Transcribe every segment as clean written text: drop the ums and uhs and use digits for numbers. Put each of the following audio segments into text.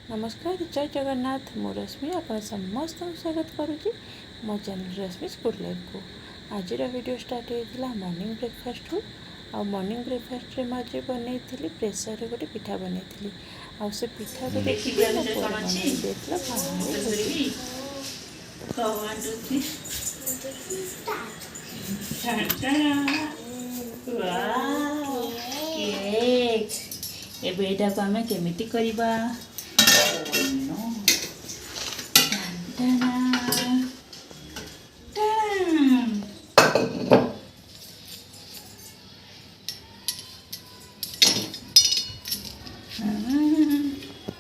नमस्कार जय जगन्नाथ मु रश्मि आप समस्त स्वागत करुँची मो चैनल रश्मि गुड लाइफ को। आज वीडियो स्टार्ट होता मॉर्निंग ब्रेकफास्ट रु आ मॉर्निंग ब्रेकफास्ट रे आज बनई प्रेसर रे गोटे पिठा बनई आ से पिठा को एटा को आम केमिति करबा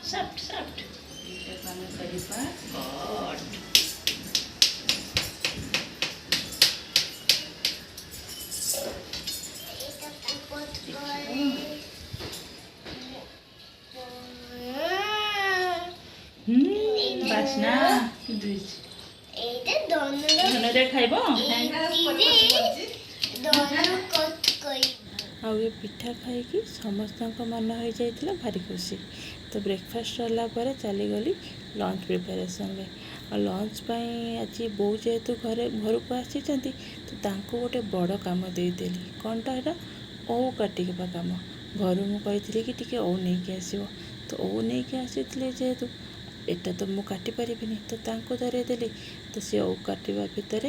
सॉफ्ट सॉफ्ट एटा को आम करबा कट बासना खाइब आ पिठा खाई समस्त मन हो जाता भारी खुशी। तो ब्रेकफास्ट सरला चलीगली लंच प्रिपेरेसन में लंच आज बो जेहेतु घर को आसी तो गोटे बड़ कम देदेली कौनटा यहाँ ओऊ काटिका कम घर मुझे कि टी ओऊ नहीं आसो तो ओऊ नहीं आसी जेहेतु एटा तो मु काटी पारिबिनी तो तांको धरेदेली तो सी ओऊ काटिबा भितर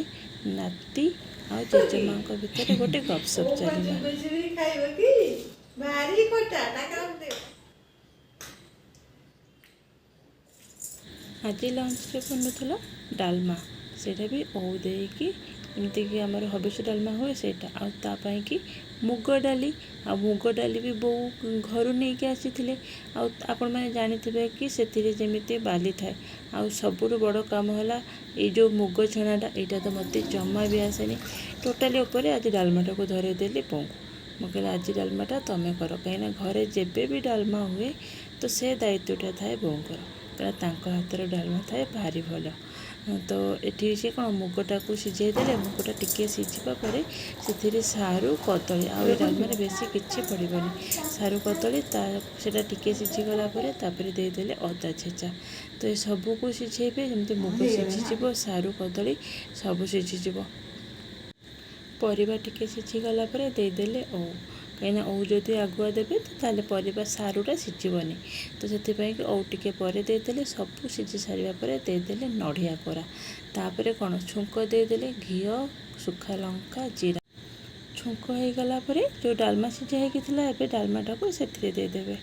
नाती आ जेजेमा भितर गोटे गपसप चलला। आज लंच रे बनूला डालमा सेटा भी ओऊ देकी एमती कि आमर हबिष डालमा हुए सेटा आपाई कि मुग डाली आ मुग डाली भी बो घर नहीं आसी आपण मैंने जानी कि से जमी बाली थाए आ सबुठ बड़ कम है ये जो मुग छणाटा यहाँ तो मत जमा भी आसेनी टोटाली उपर आज डालमाटा को धरेदेली बों मुझे आज डालमाटा तुम कर कहीं घरे जेबे भी डालमा हुए तो से दायित्वटा थाए बोंकर कहीं हाथर डालमा थाए भारी भल। तो ये सी कौन मुगटा को सीझे देले मुगटा टिके सीझा पर से सारू कदली आ डालमार बेसी किसी पड़ोनी सारू कदली से टिके सीझीगला देदेले अदा छेचा तो ये सबको सीझेबे जमी मुग सीझीज सारू कदली सब सीझीज परिवा टिके सीझीगला देदेले ओ कहीं ओऊ जदि आगुआ देवे तो ताले परिवा सारूटा सीझबनी तो से ओऊ टिके पर देदेले सब सीझी सारा पर देदेले नड़िया कोरा तापर कौन छुंक देदेले घी सुखा लंका जीरा छुंक हो गला जो डालमा सीझा होता डालमाटा को से देदेवे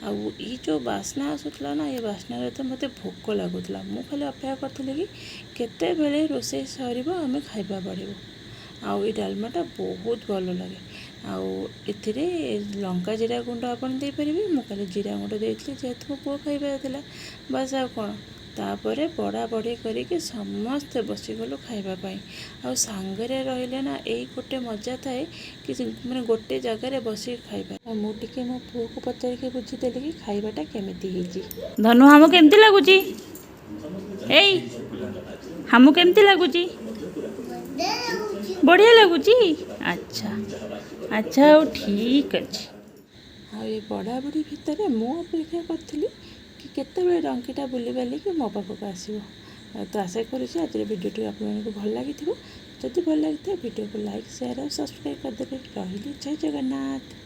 आउ जो बास्ना आसूला ना ये बास्ना तो मत भोक लगुला मु खाली अपेक्षा करी कि केते बेले रोषे सर आम खाइबा पड़ो आउ डालमाटा बहुत भल लगे आउ लंका जीरा गुंड आपन दे पारिबे मु खाली जीरा गुंड देइथले जेहेतु मो पुओ खाइबा थिला बस आ कोन तापरे बड़ा बड़ी करके समस्ते बसीगलु खाइबापाई आ सांगरे रहिले ना यही गोटे मजा थाए कि मैंने गोटे जगार बस खाइबा मुझे मो पुओ को पचार के बुझीदेली कि खाइबाटा केमिति हेजी धनु हमू केमती लगुची एई हमू केमती लगुची बढ़िया लगुची अच्छा अच्छा ठीक अच्छे ये बड़ा बुढ़ी भितर मु अपेक्षा करी कि केतबे डंकीटा बुली बाली कि मो पाखक आसो तो आशा करुँच आज भिडियो आपको भल लगी जदि भल लगी भिडियो को लाइक शेयर और सब्सक्राइब करदे रही जय जगन्नाथ।